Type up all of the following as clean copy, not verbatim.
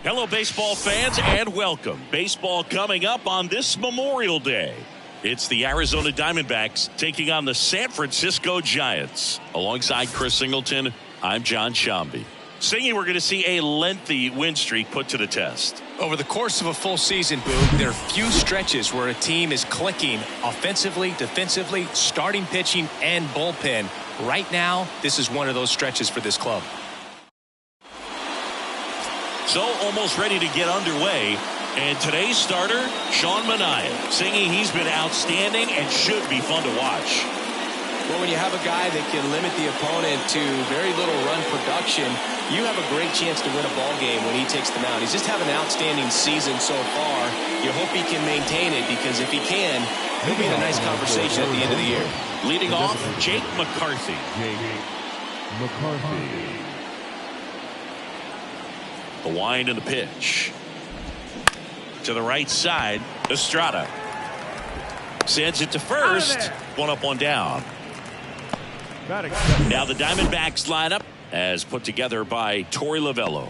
Hello, baseball fans, and welcome. Baseball coming up on this Memorial Day. It's the Arizona Diamondbacks taking on the San Francisco Giants. Alongside Chris Singleton, I'm John Shambi. Singing, we're going to see a lengthy win streak put to the test. Over the course of a full season, Boog, there are few stretches where a team is clicking offensively, defensively, starting pitching, and bullpen. Right now, this is one of those stretches for this club. So almost ready to get underway. And today's starter, Sean Manaea, singing he's been outstanding and should be fun to watch. Well, when you have a guy that can limit the opponent to very little run production, you have a great chance to win a ball game when he takes the mound. He's just having an outstanding season so far. You hope he can maintain it, because if he can, he'll be in a nice conversation at the end of the year. Leading off, Jake McCarthy. The wind and the pitch. To the right side, Estrada. Sends it to first. One up, one down. Now the Diamondbacks lineup as put together by Torey Lovullo.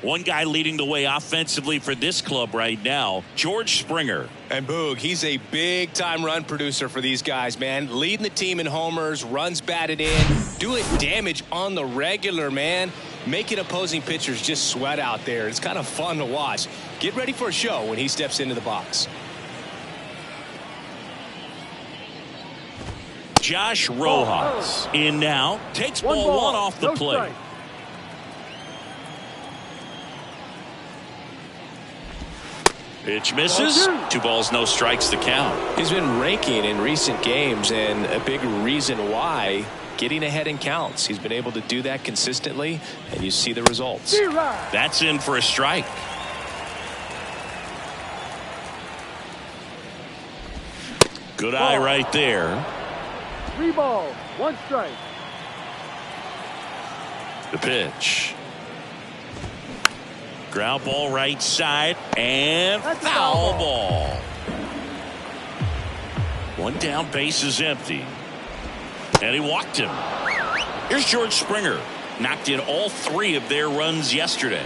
One guy leading the way offensively for this club right now, George Springer. And Boog, he's a big-time run producer for these guys, man. Leading the team in homers, runs batted in, doing damage on the regular, man. Making opposing pitchers just sweat out there. It's kind of fun to watch. Get ready for a show when he steps into the box. Josh Rojas in now. Takes ball one off the plate. Pitch misses. 2 balls, no strikes to count. He's been raking in recent games, and a big reason why, getting ahead in counts. He's been able to do that consistently, and you see the results. That's in for a strike. Good eye right there. 3 balls, 1 strike. The pitch. Ground ball right side, and foul ball. 1 down, base is empty. And he walked him. Here's George Springer. Knocked in all 3 of their runs yesterday.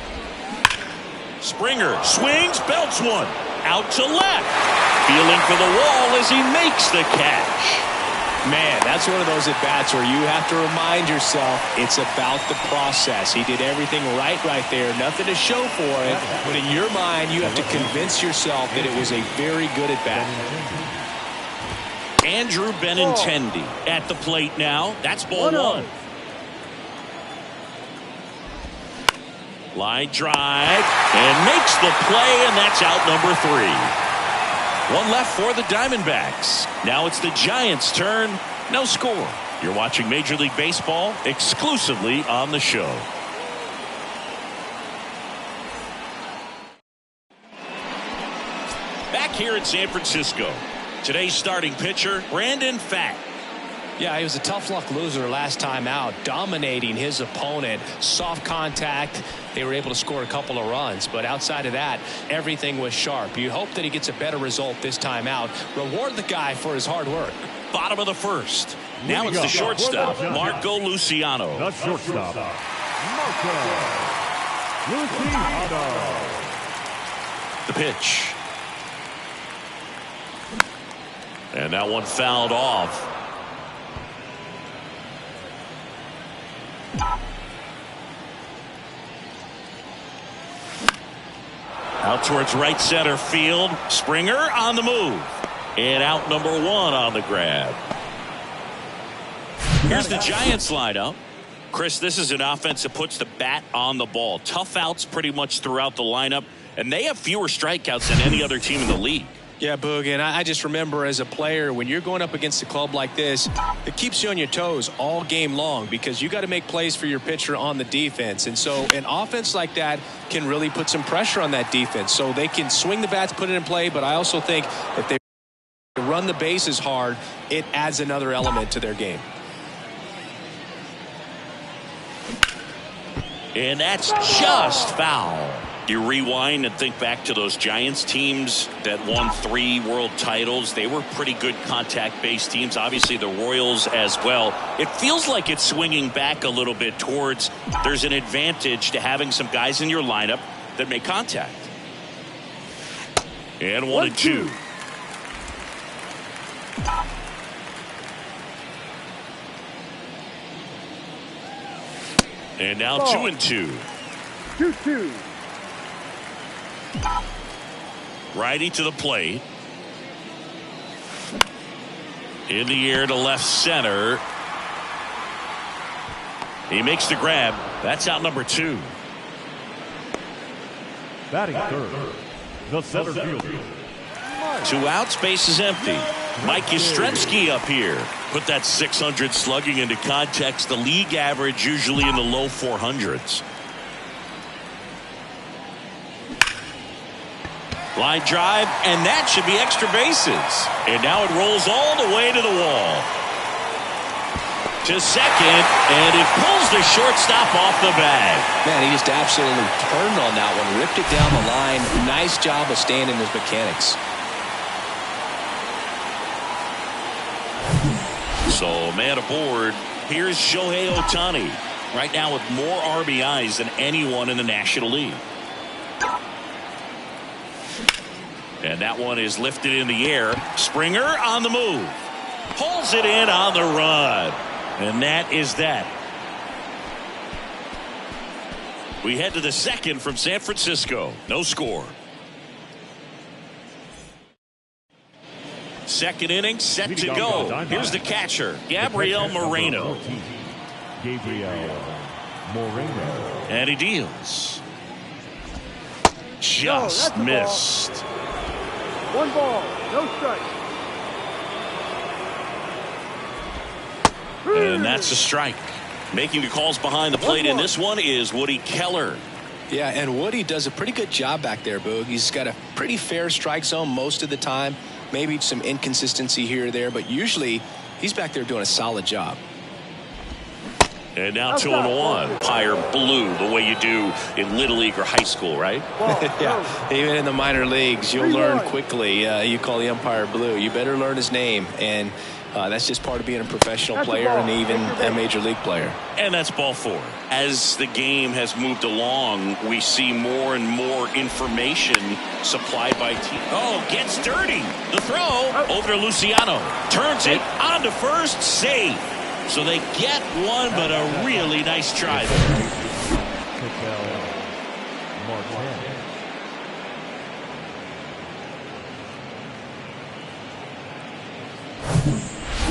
Springer swings, belts one. Out to left. Feeling for the wall as he makes the catch. Man, that's one of those at-bats where you have to remind yourself it's about the process. He did everything right there. Nothing to show for it. But in your mind, you have to convince yourself that it was a very good at-bat. Andrew Benintendi at the plate now. That's ball 1. Line drive and makes the play, and that's out number 3. 1 left for the Diamondbacks. Now it's the Giants' turn. No score. You're watching Major League Baseball exclusively on the show. Back here in San Francisco. Today's starting pitcher, Brandon Pfaadt. Yeah, he was a tough luck loser last time out, dominating his opponent. Soft contact. They were able to score a couple of runs, but outside of that, everything was sharp. You hope that he gets a better result this time out. Reward the guy for his hard work. Bottom of the first. Now it's the shortstop, Marco Luciano. The shortstop, Marco Luciano. The pitch. And that one fouled off. Out towards right center field. Springer on the move. And out number 1 on the grab. Here's the Giants lineup. Chris, this is an offense that puts the bat on the ball. Tough outs pretty much throughout the lineup. And they have fewer strikeouts than any other team in the league. Yeah, Boog, and I just remember as a player, when you're going up against a club like this, it keeps you on your toes all game long because you got to make plays for your pitcher on the defense. And so an offense like that can really put some pressure on that defense. So they can swing the bats, put it in play, but I also think if they run the bases hard, it adds another element to their game. And that's just foul. You rewind and think back to those Giants teams that won 3 world titles. They were pretty good contact-based teams. Obviously, the Royals as well. It feels like it's swinging back a little bit towards there's an advantage to having some guys in your lineup that make contact. And 1-2. And now 2-2. 2-2. Righty to the plate. In the air to left center. He makes the grab. That's out number 2. Batting third, the center fielder. 2 outs, base is empty. Mike Yastrzemski up here. Put that 600 slugging into context. The league average usually in the low 400s. Line drive, and that should be extra bases. And now it rolls all the way to the wall. To second, and it pulls the shortstop off the bag. Man, he just absolutely turned on that one, ripped it down the line. Nice job of staying in his mechanics. So, man aboard. Here's Shohei Ohtani. Right now with more RBIs than anyone in the National League. And that one is lifted in the air. Springer on the move. Pulls it in on the run. And that is that. We head to the second from San Francisco. No score. Second inning set to go. Here's the catcher, Gabriel Moreno. And he deals. Just missed. 1 ball, no strike. And that's a strike. Making the calls behind the plate in this one is Woody Keller. Yeah, and Woody does a pretty good job back there, Boog. He's got a pretty fair strike zone most of the time. Maybe some inconsistency here or there, but usually he's back there doing a solid job. And now 2-1. Umpire blue, the way you do in Little League or high school, right? Yeah, even in the minor leagues, you'll learn quickly. You call the umpire blue. You better learn his name, and that's just part of being a professional player and even a major league player. And that's ball 4. As the game has moved along, we see more and more information supplied by teams. Oh, gets dirty. The throw over to Luciano. Turns it on to first, save. So they get one, but a really nice try there.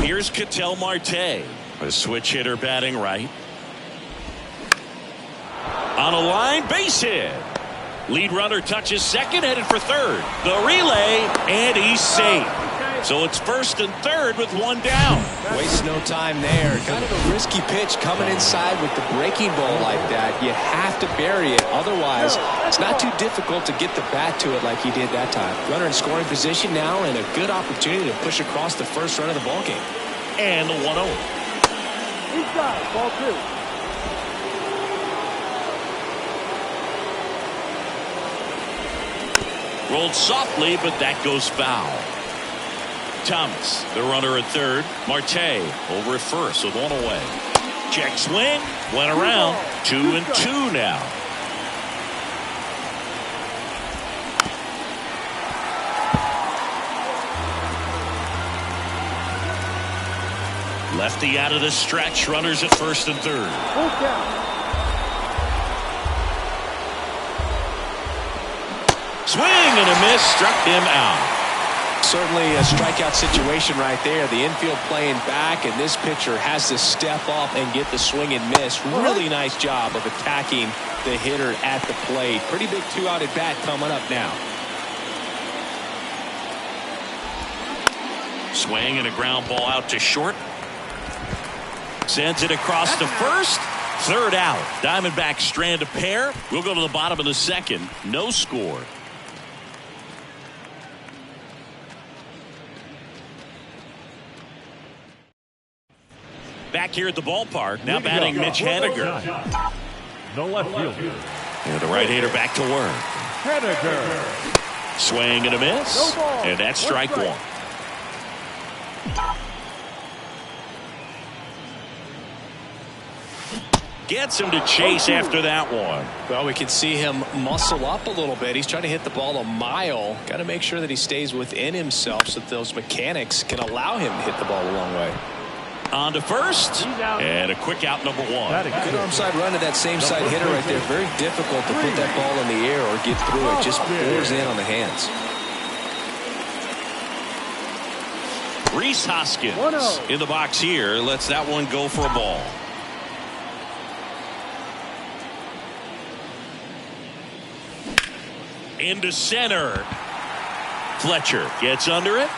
Here's Ketel Marte, a switch hitter batting right. On a line, base hit. Lead runner touches second, headed for third. The relay, and he's safe. So it's first and third with one down. Waste no time there. Kind of a risky pitch coming inside with the breaking ball like that. You have to bury it. Otherwise, it's not too difficult to get the bat to it like he did that time. Runner in scoring position now and a good opportunity to push across the first run of the ball game. And the 1-0. Inside, ball 2. Rolled softly, but that goes foul. Thomas, the runner at third. Marte over at first with one away. Check swing, went around. 2-2 now. Lefty out of the stretch, runners at first and third. Full count. Swing and a miss, struck him out. Certainly a strikeout situation right there. The infield playing back, and this pitcher has to step up and get the swing and miss. Really nice job of attacking the hitter at the plate. Pretty big 2-out at bat coming up now. Swing and a ground ball out to short. Sends it across to first. Third out. Diamondbacks strand a pair. We'll go to the bottom of the second. No score. Back here at the ballpark. Now batting Mitch Haniger. The left fielder. And the right-hander back to work. Haniger. Swing and a miss. And that's strike one. Gets him to chase after that one. Well, we can see him muscle up a little bit. He's trying to hit the ball a mile. Got to make sure that he stays within himself so that those mechanics can allow him to hit the ball a long way. On to first. And a quick out, number one. Good arm side run to that same side hitter right there. Very difficult to put that ball in the air or get through it. Just pours in on the hands. Rhys Hoskins in the box here. Lets that one go for a ball. Into center. Fletcher gets under it.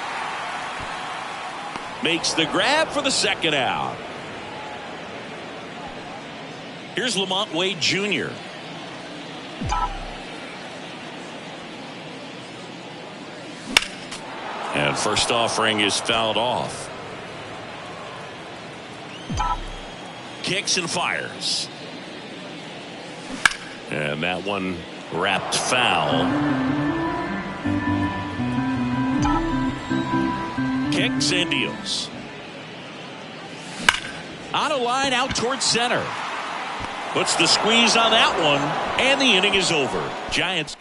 Makes the grab for the second out. Here's Lamont Wade Jr. And first offering is fouled off. Kicks and fires. And that one wrapped foul. Kicks and deals. On a line out towards center. Puts the squeeze on that one. And the inning is over. Giants.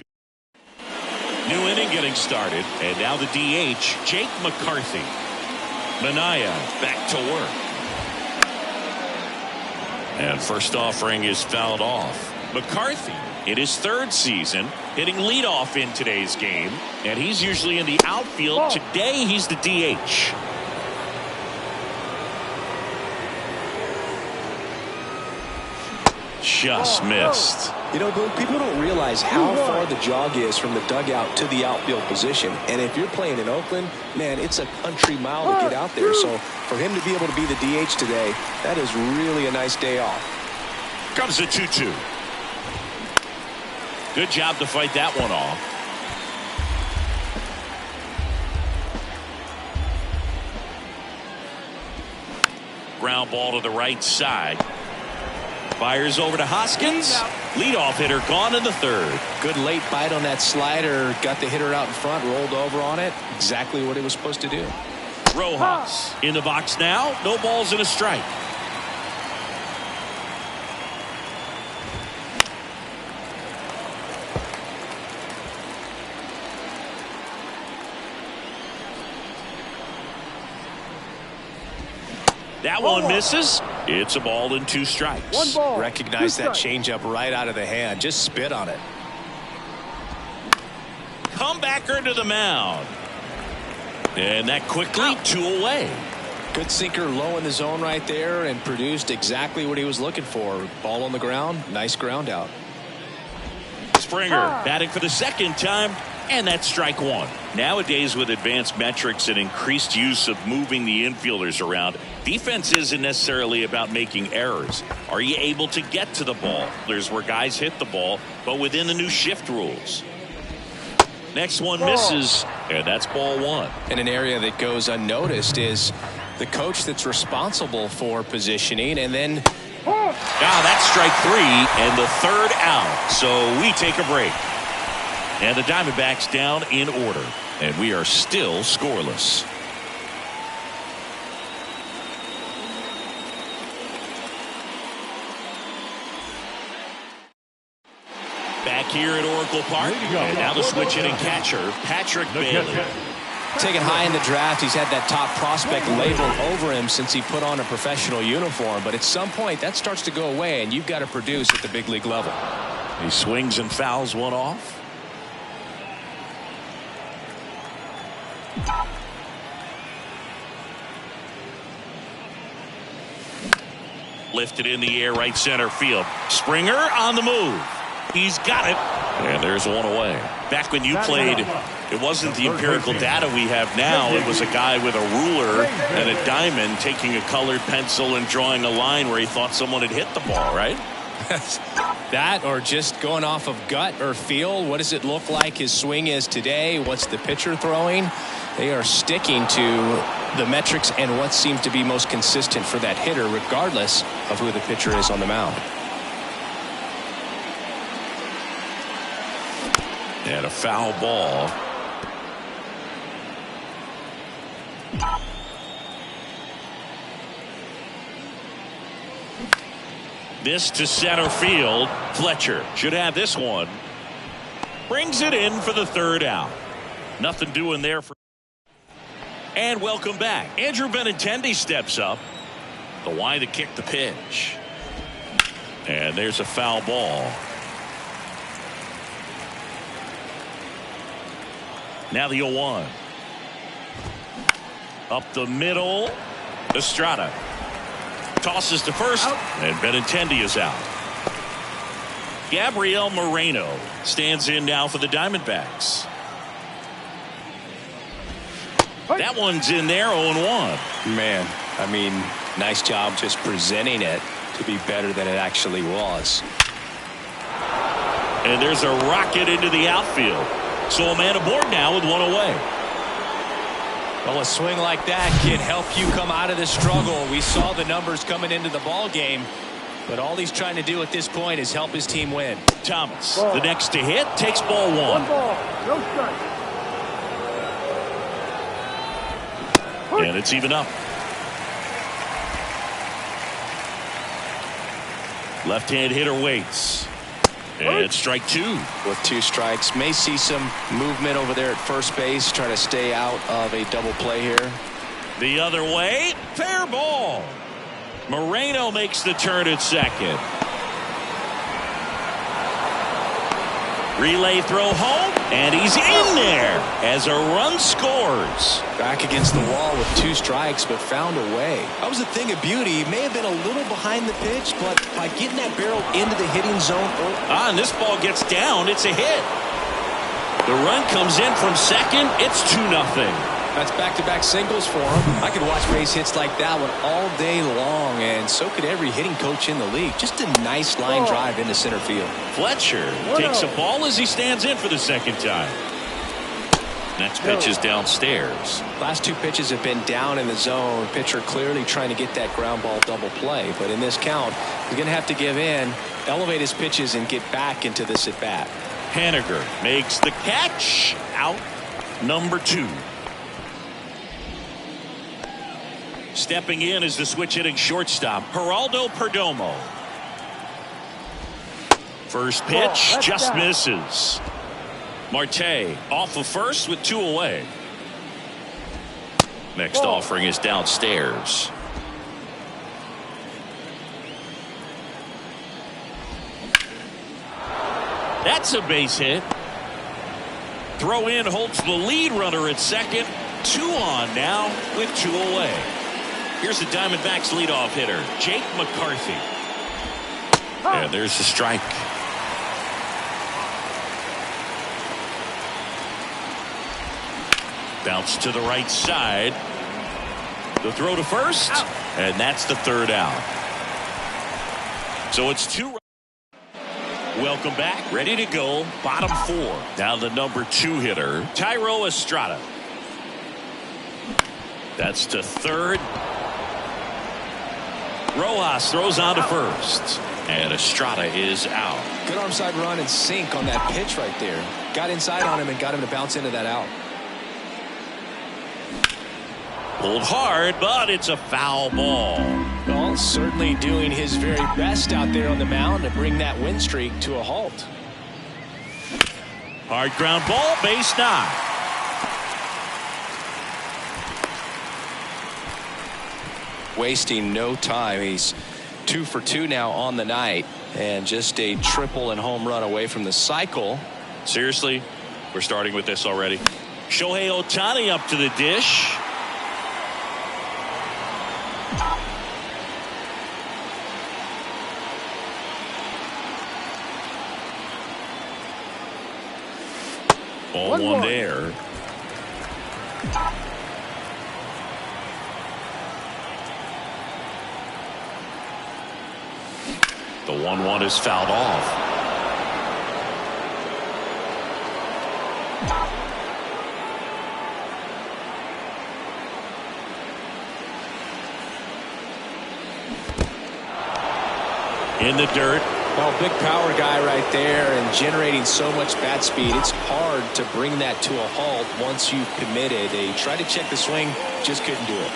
New inning getting started. And now the DH, Jake McCarthy. Minaya back to work. And first offering is fouled off. McCarthy in his third season, hitting leadoff in today's game, and he's usually in the outfield. Today he's the DH. Just missed. You know, people don't realize how far the jog is from the dugout to the outfield position. And if you're playing in Oakland, man, it's a country mile to get out there. So for him to be able to be the DH today, that is really a nice day off. Comes the 2-2. Good job to fight that one off. Ground ball to the right side. Fires over to Hoskins. Leadoff hitter gone in the third. Good late bite on that slider. Got the hitter out in front, rolled over on it. Exactly what he was supposed to do. Rojas in the box now. No balls and a strike. That one misses. It's a ball and 2 strikes. One ball. Recognize that changeup right out of the hand. Just spit on it. Comebacker to the mound. And that quickly 2 away. Good sinker low in the zone right there and produced exactly what he was looking for. Ball on the ground. Nice ground out. Springer batting for the second time. And that's strike 1. Nowadays, with advanced metrics and increased use of moving the infielders around, defense isn't necessarily about making errors. Are you able to get to the ball? There's where guys hit the ball, but within the new shift rules. Next one misses, and that's ball 1. And an area that goes unnoticed is the coach that's responsible for positioning, and then that's strike 3 and the third out. So we take a break. And the Diamondbacks down in order. And we are still scoreless. Back here at Oracle Park. And now the switch hitting catcher, Patrick Bailey. taken high in the draft. He's had that top prospect labeled over him since he put on a professional uniform. But at some point, that starts to go away, and you've got to produce at the big league level. He swings and fouls one off. Lifted in the air, right center field. Springer on the move. He's got it. And there's one away. Back when you played, it wasn't the empirical data we have now. It was a guy with a ruler and a diamond taking a colored pencil and drawing a line where he thought someone had hit the ball, right? That, or just going off of gut or feel. What does it look like his swing is today? What's the pitcher throwing? They are sticking to the metrics and what seems to be most consistent for that hitter, regardless of who the pitcher is on the mound. And a foul ball. This to center field. Fletcher should have this one. Brings it in for the third out. Nothing doing there for. And welcome back. Andrew Benintendi steps up. The line to kick the pitch. And there's a foul ball. Now the 0-1. Up the middle. Estrada tosses to first, and Benintendi is out. Gabriel Moreno stands in now for the Diamondbacks. That one's in there, 0-1. Man, I mean, nice job just presenting it to be better than it actually was. And there's a rocket into the outfield. So a man aboard now with one away. Well, a swing like that can help you come out of the struggle. We saw the numbers coming into the ball game, but all he's trying to do at this point is help his team win. Thomas, the next to hit, takes ball 1. One ball, no strike. And it's even up. Left-hand hitter waits. And it's strike 2. With 2 strikes, may see some movement over there at first base, try to stay out of a double play here. The other way, fair ball. Moreno makes the turn at second. Relay throw home, and he's in there as a run scores. Back against the wall with 2 strikes, but found a way. That was a thing of beauty. He may have been a little behind the pitch, but by getting that barrel into the hitting zone. And this ball gets down. It's a hit. The run comes in from second. It's 2-0. That's back-to-back singles for him. I could watch base hits like that one all day long, and so could every hitting coach in the league. Just a nice line drive into center field. Fletcher takes a ball as he stands in for the second time. Next pitch is downstairs. Last two pitches have been down in the zone. Pitcher clearly trying to get that ground ball double play. But in this count, he's going to have to give in, elevate his pitches, and get back into this at bat. Haniger makes the catch. Out number 2. Stepping in is the switch hitting shortstop, Geraldo Perdomo. First pitch just misses. Marte off of first with 2 away. Next offering is downstairs. That's a base hit. Throw in holds the lead runner at second. 2 on now with 2 away. Here's the Diamondbacks leadoff hitter, Jake McCarthy. And there's the strike. Bounce to the right side. The throw to first. And that's the 3rd out. So it's 2. Welcome back. Ready to go. Bottom 4. Now the number 2 hitter, Thairo Estrada. That's to 3rd. Rojas throws on to first. And Estrada is out. Good arm side run and sink on that pitch right there. Got inside on him and got him to bounce into that out. Pulled hard, but it's a foul ball. Well, certainly doing his very best out there on the mound to bring that win streak to a halt. Hard ground ball, base knock. Wasting no time. He's 2 for 2 now on the night, and just a triple and home run away from the cycle. Seriously, we're starting with this already. Shohei Ohtani up to the dish. Ball 1 there. The 1-1 is fouled off. In the dirt. Well, big power guy right there and generating so much bat speed. It's hard to bring that to a halt once you've committed. They tried to check the swing, just couldn't do it.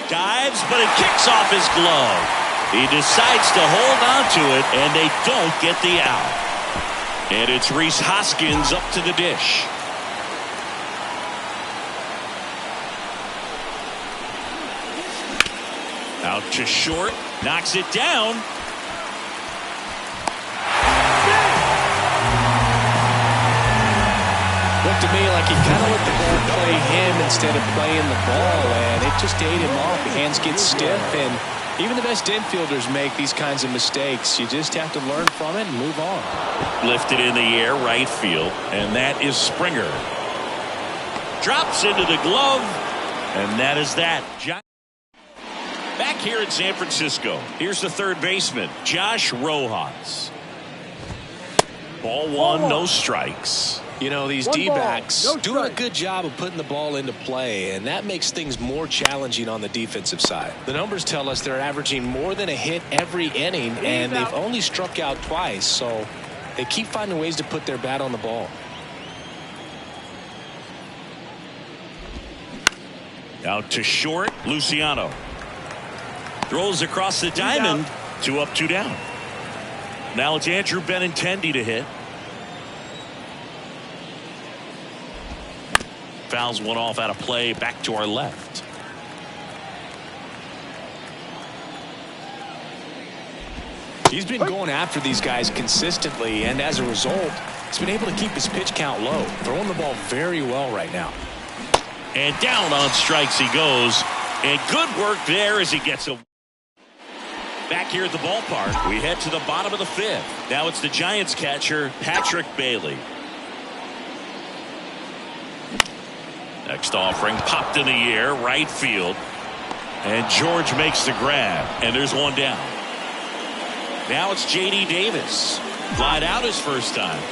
Dives, but it kicks off his glove. He decides to hold on to it, and they don't get the out. And it's Rhys Hoskins up to the dish. Out to short, knocks it down. Looked to me like he kind of let the ball play him instead of playing the ball, and it just ate him off. The hands get stiff, and even the best infielders make these kinds of mistakes. You just have to learn from it and move on. Lifted in the air, right field, and that is Springer. Drops into the glove, and that is that. Back here in San Francisco, here's the third baseman, Josh Rojas. Ball 1, no strikes. You know, these D-backs doing a good job of putting the ball into play, and that makes things more challenging on the defensive side. The numbers tell us they're averaging more than a hit every inning, and they've only struck out twice, so they keep finding ways to put their bat on the ball. Out to short, Luciano. Throws across the diamond. 2 up, 2 down. Now it's Andrew Benintendi to hit. Fouls one off out of play, back to our left. He's been going after these guys consistently, and as a result, he's been able to keep his pitch count low, throwing the ball very well right now. And down on strikes he goes. And good work there as he gets a. Back here at the ballpark, we head to the bottom of the 5th. Now it's the Giants catcher, Patrick Bailey. Next offering popped in the air, right field. And George makes the grab. And there's 1 down. Now it's J.D. Davis. Flied out his first time.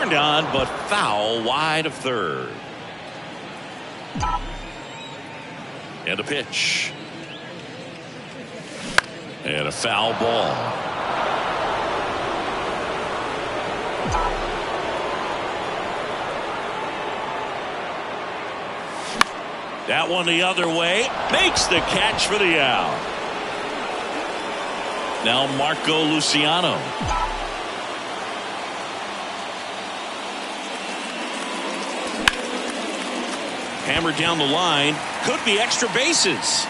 Turned on, but foul wide of third. And a pitch. And a foul ball. That one the other way. Makes the catch for the out. Now Marco Luciano. Hammered down the line. Could be extra bases.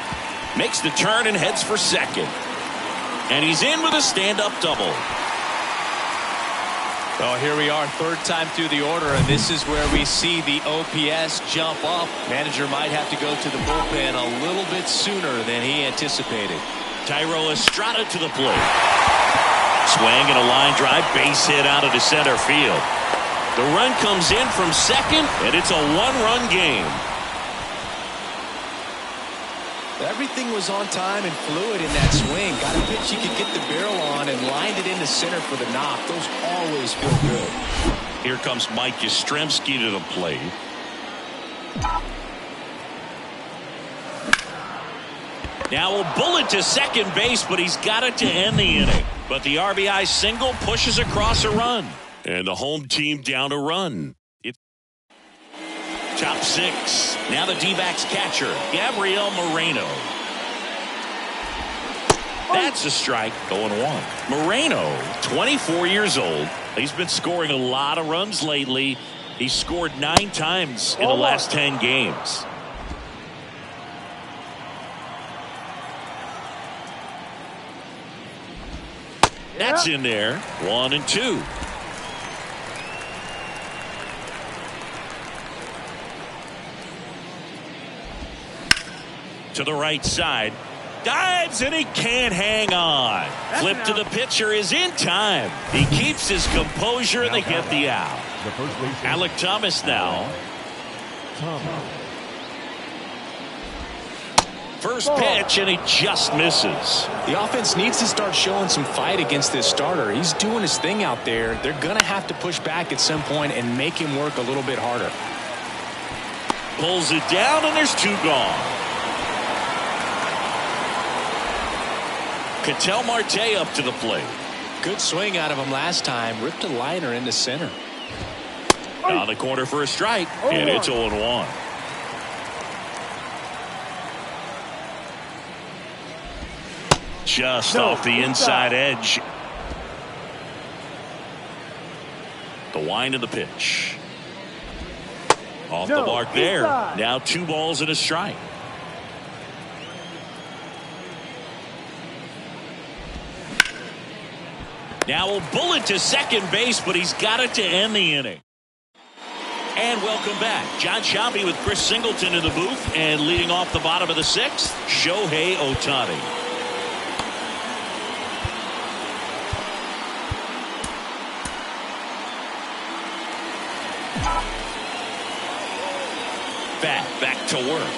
Makes the turn and heads for second. And he's in with a stand-up double. Oh, here we are, third time through the order, and this is where we see the OPS jump up. Manager might have to go to the bullpen a little bit sooner than he anticipated. Thairo Estrada to the plate. Swing and a line drive, base hit out of the center field. The run comes in from second, and it's a one-run game. Everything was on time and fluid in that swing. Got a pitch he could get the barrel on and lined it into center for the knock. Those always feel good. Here comes Mike Yastrzemski to the plate. Now a bullet to second base, but he's got it to end the inning. But the RBI single pushes across a run. And the home team down a run. Top six. Now the D-backs catcher, Gabriel Moreno. That's a strike. 0-1. Moreno, 24 years old. He's been scoring a lot of runs lately. He's scored 9 times in the last 10 games. That's in there. 1-2. To the right side. Dives and he can't hang on. Flip to the pitcher is in time. He keeps his composure and they get the out. Alec Thomas now. First pitch and he just misses. The offense needs to start showing some fight against this starter. He's doing his thing out there. They're going to have to push back at some point and make him work a little bit harder. Pulls it down and there's 2 gone. Ketel Marte up to the plate. Good swing out of him last time. Ripped a liner into center. On the corner for a strike. And it's 0-1. Just off the inside edge. The wind of the pitch. Off the mark there. Now 2 balls and a strike. Now a bullet to second base, but he's got it to end the inning. And welcome back. John Sciambi with Chris Singleton in the booth, and leading off the bottom of the 6th, Shohei Ohtani. Back to work.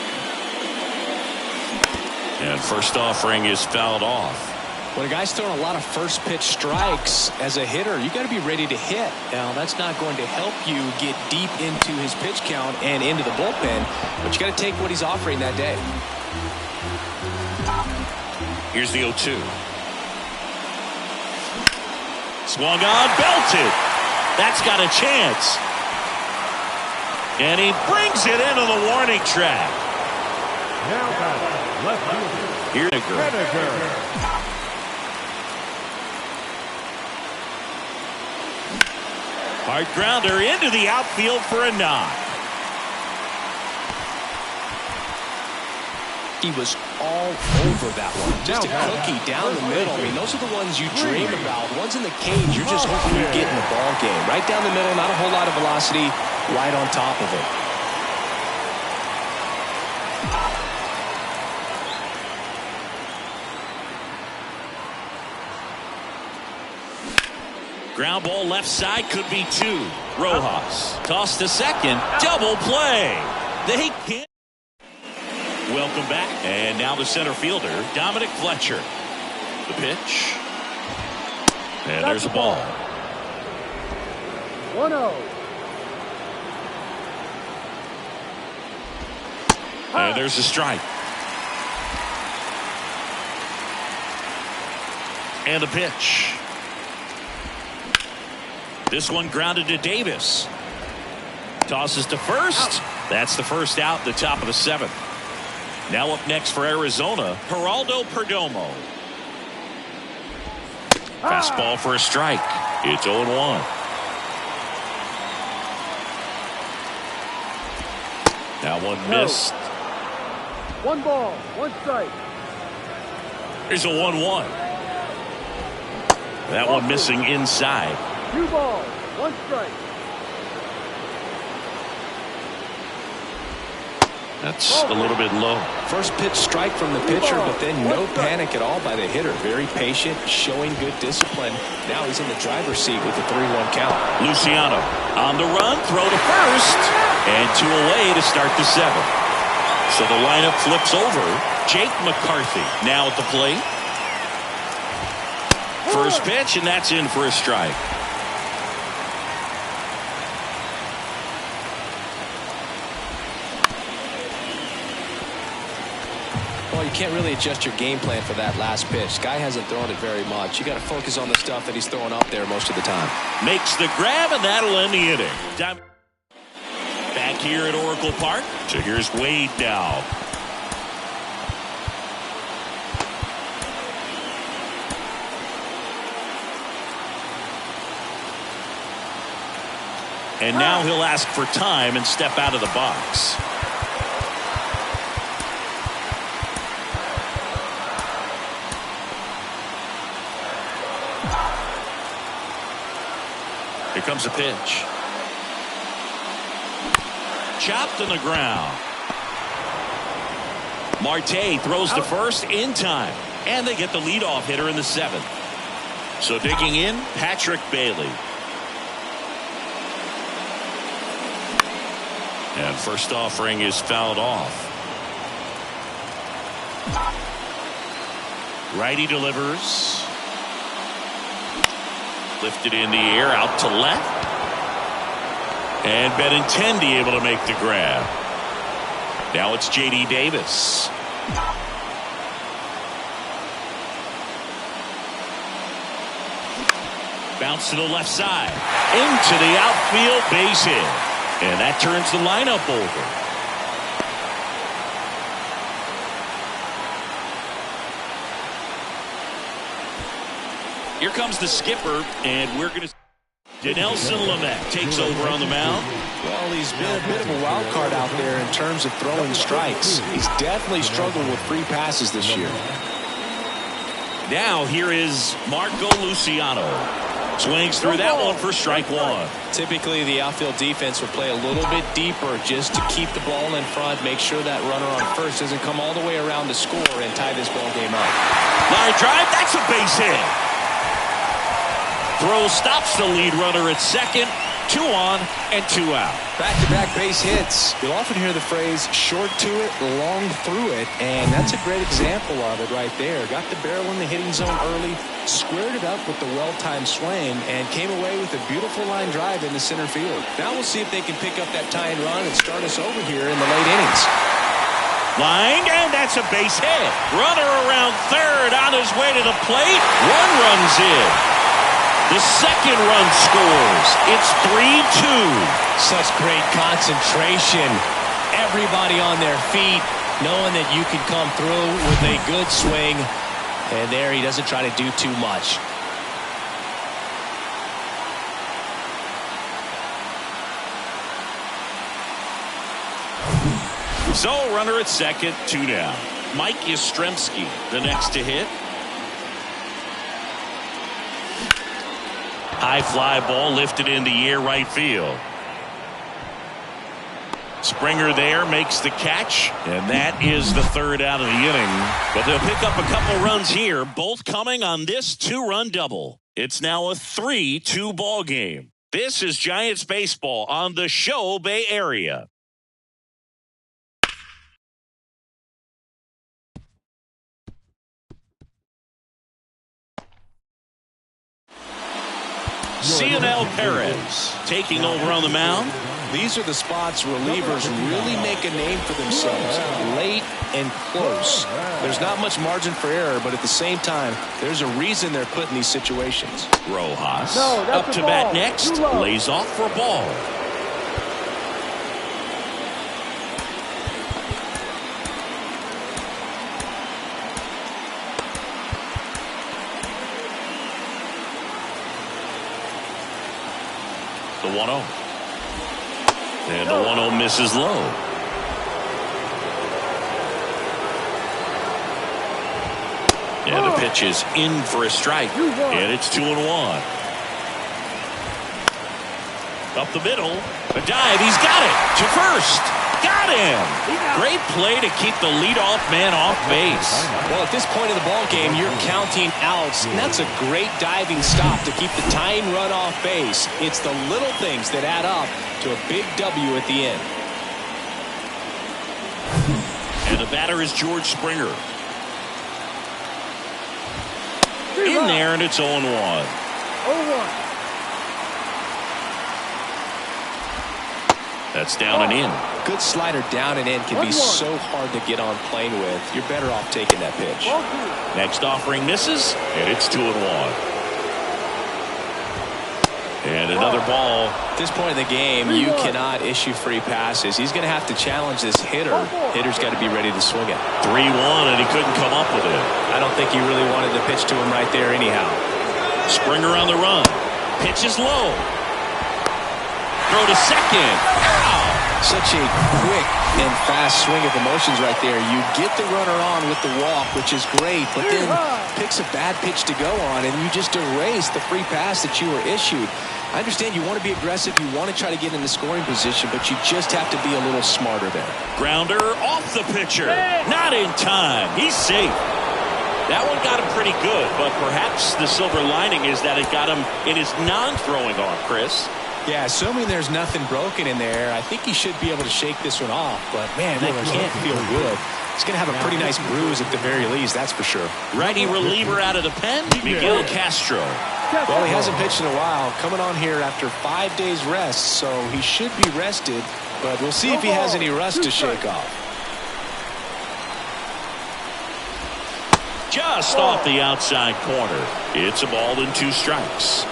And first offering is fouled off. When a guy's throwing a lot of first pitch strikes as a hitter, you got to be ready to hit. Now, that's not going to help you get deep into his pitch count and into the bullpen, but you got to take what he's offering that day. Here's the 0-2. Swung on, belted. That's got a chance. And he brings it into the warning track. Now batting, left fielder. Here's Henniger. Hard grounder into the outfield for a knock. He was all over that one. Just a cookie down the middle. I mean, those are the ones you dream about. Ones in the cage, you're just hoping you get in the ball game. Right down the middle, not a whole lot of velocity, right on top of it. Ground ball left side, could be 2. Rojas tossed to second. Double play. They can't. Welcome back. And now the center fielder, Dominic Fletcher. The pitch. And there's a ball. 1-0. And there's a strike. And the pitch. This one grounded to Davis. Tosses to first. That's the first out, the top of the seventh. Now up next for Arizona, Geraldo Perdomo. Fastball for a strike. It's 0-1. That one missed. 1 ball, 1 strike. Here's a 1-1. That one missing inside. 2 balls, 1 strike. That's a little bit low. First pitch strike from the pitcher, but then no panic at all by the hitter. Very patient, showing good discipline. Now he's in the driver's seat with the 3-1 count. Luciano on the run, throw to first, and 2 away to start the seventh. So the lineup flips over. Jake McCarthy now at the plate. First pitch, and that's in for a strike. Well, you can't really adjust your game plan for that last pitch. Guy hasn't thrown it very much. You got to focus on the stuff that he's throwing up there most of the time. Makes the grab, and that'll end the inning. Back here at Oracle Park. So here's Wade now. And now he'll ask for time and step out of the box. Here comes a pitch. Chopped on the ground. Marte throws to first in time. And they get the leadoff hitter in the seventh. So digging in, Patrick Bailey. And first offering is fouled off. Righty delivers. Lifted in the air, out to left. And Benintendi able to make the grab. Now it's J.D. Davis. Bounce to the left side. Into the outfield, base hit. And that turns the lineup over. Here comes the skipper, and we're going to... Dinelson Lamet takes over on the mound. Well, he's been a bit of a wild card out there in terms of throwing strikes. He's definitely struggled with free passes this year. Now here is Marco Luciano. Swings through that one for strike one. Typically, the outfield defense will play a little bit deeper just to keep the ball in front, make sure that runner on first doesn't come all the way around to score and tie this ball game up. Line drive, that's a base hit. Throw stops the lead runner at second. 2 on and 2 out. Back-to-back base hits. You'll often hear the phrase short to it, long through it, and that's a great example of it right there. Got the barrel in the hitting zone early, squared it up with the well-timed swing, and came away with a beautiful line drive in the center field. Now we'll see if they can pick up that tying run and start us over here in the late innings. Line, and that's a base hit. Runner around third on his way to the plate. 1 runs in. The second run scores. It's 3-2. Such great concentration. Everybody on their feet, knowing that you can come through with a good swing. And there he doesn't try to do too much. So runner at second, 2 down. Mike Yastrzemski, the next to hit. High fly ball lifted in the air right field. Springer there makes the catch, and that is the 3rd out of the inning. But they'll pick up a couple runs here, both coming on this 2-run double. It's now a 3-2 ball game. This is Giants baseball on the Show Bay Area. Cionel Perez taking over on the mound. These are the spots relievers really make a name for themselves. Late and close. There's not much margin for error, but at the same time, there's a reason they're put in these situations. Rojas up to bat next. Lays off for a ball. The 1-0. And the 1-0 misses low. And the pitch is in for a strike. And it's 2-1. Up the middle. A dive. He's got it. To first. Got him. Great play to keep the leadoff man off base. Well, at this point in the ball game, you're counting outs, and that's a great diving stop to keep the tying run off base. It's the little things that add up to a big W at the end. And the batter is George Springer. In there, and it's 0-1. 0-1. That's down and in. Good slider down and in can be so hard to get on plane with. You're better off taking that pitch. Next offering misses, and it's 2-1. And another ball. At this point in the game, you cannot issue free passes. He's going to have to challenge this hitter. Hitter's got to be ready to swing it. 3-1, and he couldn't come up with it. I don't think he really wanted to pitch to him right there anyhow. Springer on the run. Pitch is low. Throw to second. Ow! Such a quick and fast swing of emotions right there. You get the runner on with the walk, which is great, but then picks a bad pitch to go on, and you just erase the free pass that you were issued. I understand you want to be aggressive, you want to try to get in the scoring position, but you just have to be a little smarter there. Grounder off the pitcher. Not in time. He's safe. That one got him pretty good, but perhaps the silver lining is that it got him in his non-throwing arm, Chris. Yeah, assuming there's nothing broken in there, I think he should be able to shake this one off. But, man, that can't feel good. He's going to have a pretty nice bruise at the very least, that's for sure. Righty reliever out of the pen, Miguel Castro. Well, he hasn't pitched in a while. Coming on here after 5 days rest, so he should be rested. But we'll see if he has any rust to shake off. Just off the outside corner. It's a ball and 2 strikes.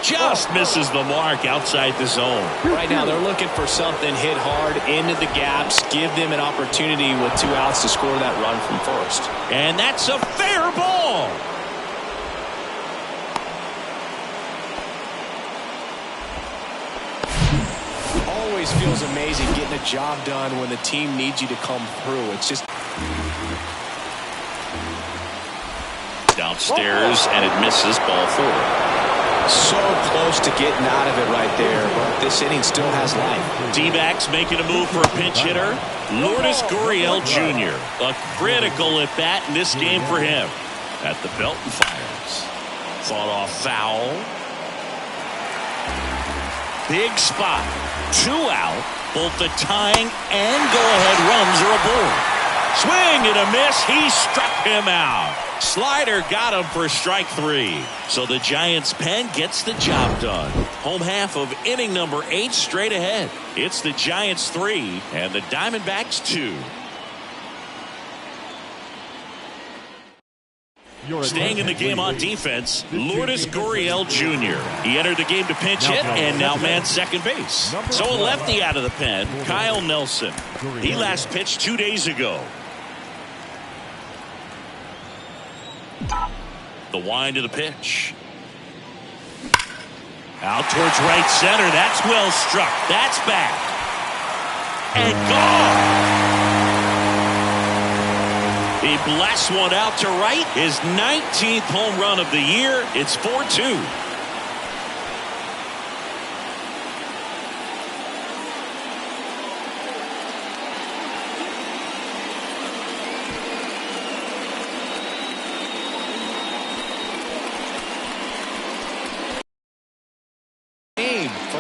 Just misses the mark outside the zone. Right now they're looking for something hit hard into the gaps, give them an opportunity with 2 outs to score that run from first. And that's a fair ball. Always feels amazing getting a job done when the team needs you to come through. It's just downstairs, and it misses, ball 4. So close to getting out of it right there, but this inning still has life. D-backs making a move for a pinch hitter. Lourdes Gurriel Jr. A critical at bat in this game for him. At the belt and fires. Fought off foul. Big spot. 2 out. Both the tying and go-ahead runs are aboard. Swing and a miss. He struck him out. Slider got him for strike 3. So the Giants' pen gets the job done. Home half of inning number 8 straight ahead. It's the Giants 3 and the Diamondbacks 2. Staying in the game on defense, Lourdes Gurriel Jr. He entered the game to pinch hit and now mans second base. So a lefty out of the pen, Kyle Nelson. He last pitched 2 days ago. The wind of the pitch. Out towards right center. That's well struck. That's back. And gone. He blasts one out to right. His 19th home run of the year. It's 4-2.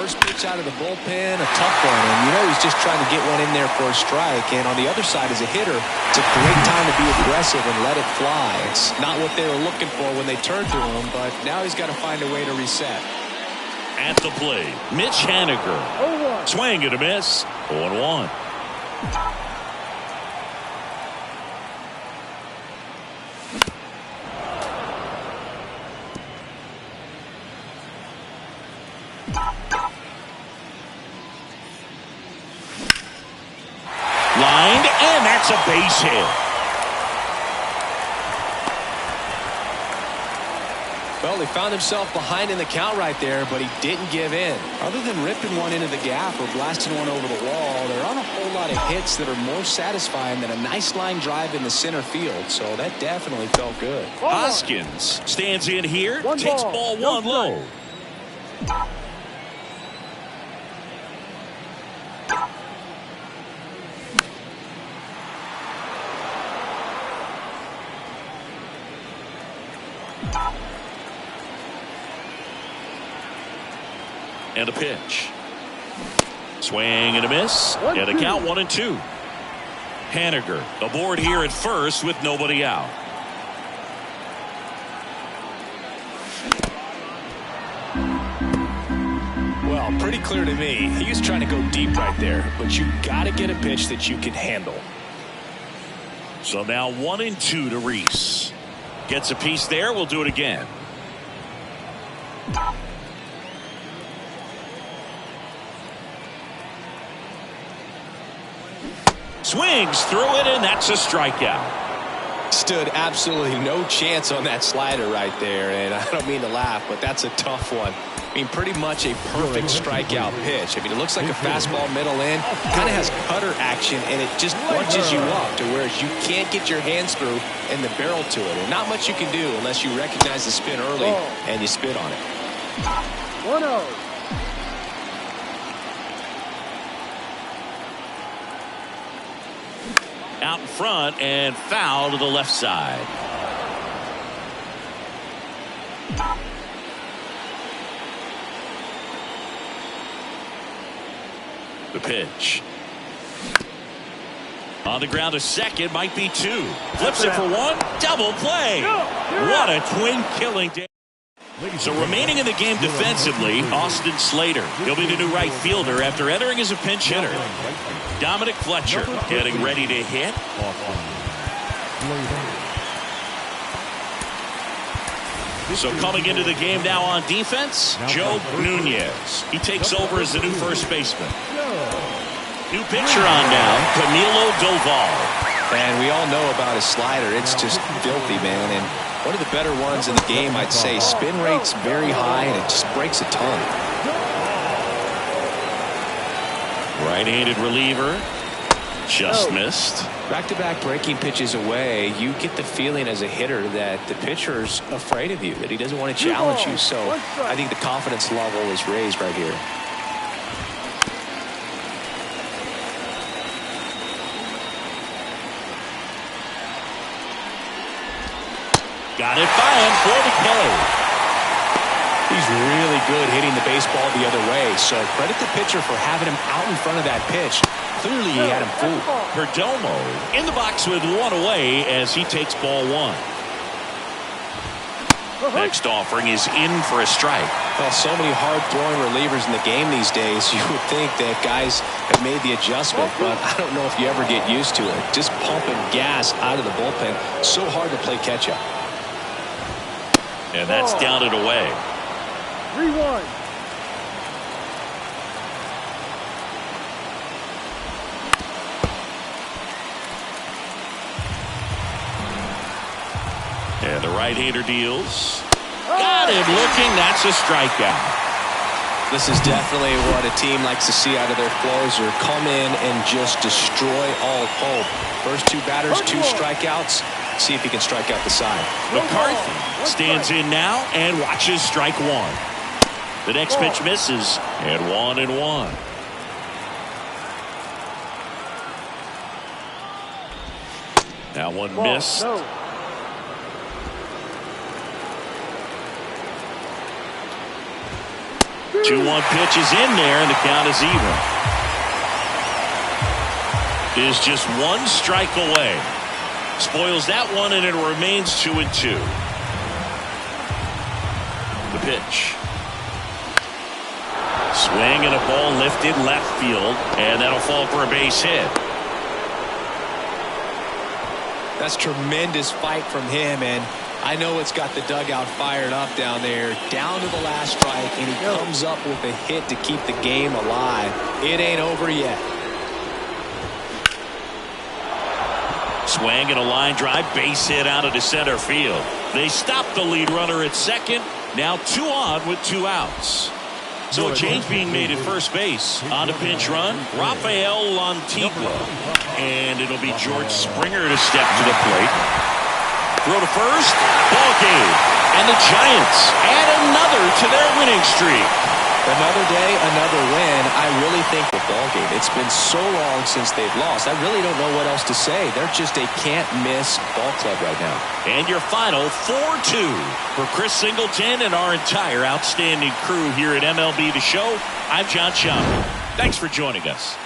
First pitch out of the bullpen, a tough one. And you know he's just trying to get one in there for a strike. And on the other side, as a hitter, it's a great time to be aggressive and let it fly. It's not what they were looking for when they turned to him, but now he's got to find a way to reset. At the plate, Mitch Haniger. Swing and a miss. 0-1. Lined, and that's a base hit. Well, he found himself behind in the count right there, but he didn't give in. Other than ripping one into the gap or blasting one over the wall, there aren't a whole lot of hits that are more satisfying than a nice line drive in the center field, so that definitely felt good. Hoskins stands in here, takes ball one low. And a pitch. Swing and a miss. And a count 1-2. Haniger aboard here at first with nobody out. Well, pretty clear to me. He was trying to go deep right there, but you got to get a pitch that you can handle. So now 1-2 to Reese. Gets a piece there. We'll do it again. Swings through it, and that's a strikeout. Stood absolutely no chance on that slider right there, and I don't mean to laugh, but that's a tough one. I mean, pretty much a perfect strikeout pitch. I mean, it looks like a fastball middle in, kind of has cutter action, and it just bunches you up to where you can't get your hands through and the barrel to it. And not much you can do unless you recognize the spin early and you spit on it. 1-0. Out in front and foul to the left side. The pitch. On the ground to second, might be two. Flips it for one. Double play. What a twin killing day. So remaining in the game defensively, Austin Slater. He'll be the new right fielder after entering as a pinch hitter. Dominic Fletcher getting ready to hit. So coming into the game now on defense, Joe Nunez. He takes over as the new first baseman. New pitcher on down, Camilo Doval. And we all know about his slider. It's just filthy, man. And one of the better ones in the game, I'd say. Spin rate's very high, and it just breaks a ton. Right-handed reliever. Just missed. Back-to-back breaking pitches away, you get the feeling as a hitter that the pitcher's afraid of you, that he doesn't want to challenge you. So I think the confidence level is raised right here. Got it by him for the K. He's really good hitting the baseball the other way, so credit the pitcher for having him out in front of that pitch. Clearly he had him fooled. Perdomo in the box with one away as he takes ball one. Next offering is in for a strike. Well, so many hard-throwing relievers in the game these days, you would think that guys have made the adjustment, but I don't know if you ever get used to it. Just pumping gas out of the bullpen, so hard to play catch-up. And that's down and away. 3-1. And the right-hander deals. Got him looking. That's a strikeout. This is definitely what a team likes to see out of their closer. Come in and just destroy all hope. First two batters, two strikeouts. See if he can strike out the side. McCarthy stands in now and watches strike one. The next pitch misses, and 1-1. That one missed. 2-1 pitch is in there, and the count is even. Is just one strike away. Spoils that one, and it remains 2-2. The pitch. Swing and a ball lifted left field, and that'll fall for a base hit. That's tremendous fight from him, and I know it's got the dugout fired up down there. Down to the last strike, and he comes up with a hit to keep the game alive. It ain't over yet. Swing and a line drive, base hit out into center field. They stop the lead runner at second. Now 2 on with 2 outs. So a change being made at first base. On a pinch run, Rafael Lantigua. And it'll be George Springer to step to the plate. Throw to first, ball game. And the Giants add another to their winning streak. Another day, another win. I really think the ball game. It's been so long since they've lost. I really don't know what else to say. They're just a can't-miss ball club right now. And your final 4-2 for Chris Singleton and our entire outstanding crew here at MLB The Show. I'm John Schaumburg. Thanks for joining us.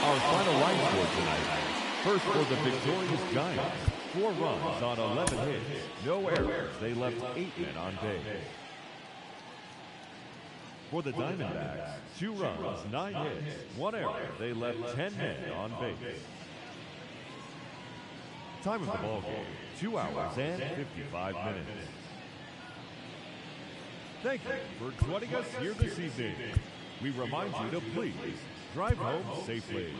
Our final line score tonight. First for the victorious Giants. 4 runs on 11 hits. No errors. They left 8 men on base. For the Diamondbacks, 2 runs, 9 hits, 1 error. They left 10 men on base. Time of the ball game, 2 hours and 55 minutes. Thank you for joining us here this evening. We remind you to please drive home safely.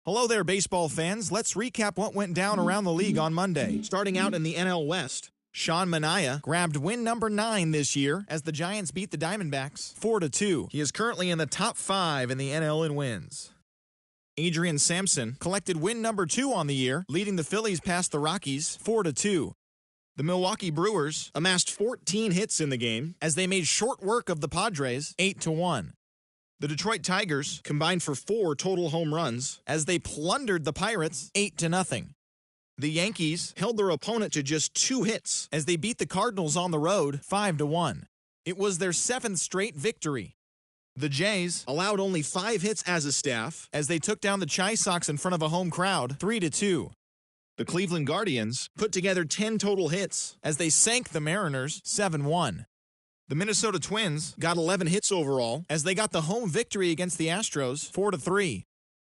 Hello there, baseball fans. Let's recap what went down around the league on Monday. Starting out in the NL West, Sean Manaea grabbed win number 9 this year as the Giants beat the Diamondbacks 4-2. He is currently in the top 5 in the NL in wins. Adrian Sampson collected win number 2 on the year, leading the Phillies past the Rockies 4-2. The Milwaukee Brewers amassed 14 hits in the game as they made short work of the Padres 8-1. The Detroit Tigers combined for 4 total home runs as they plundered the Pirates 8-0. The Yankees held their opponent to just 2 hits as they beat the Cardinals on the road 5-1. It was their 7th straight victory. The Jays allowed only 5 hits as a staff as they took down the Chi Sox in front of a home crowd 3-2. The Cleveland Guardians put together 10 total hits as they sank the Mariners 7-1. The Minnesota Twins got 11 hits overall as they got the home victory against the Astros 4-3.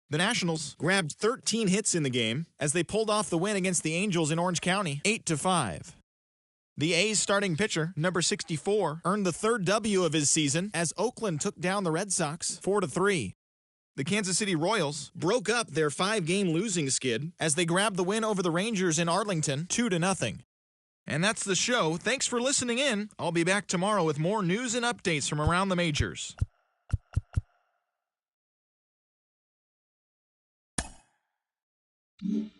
The Nationals grabbed 13 hits in the game as they pulled off the win against the Angels in Orange County 8-5. The A's starting pitcher, number 64, earned the 3rd W of his season as Oakland took down the Red Sox 4-3. The Kansas City Royals broke up their 5-game losing skid as they grabbed the win over the Rangers in Arlington 2-0. And that's the show. Thanks for listening in. I'll be back tomorrow with more news and updates from around the majors. Mm-hmm.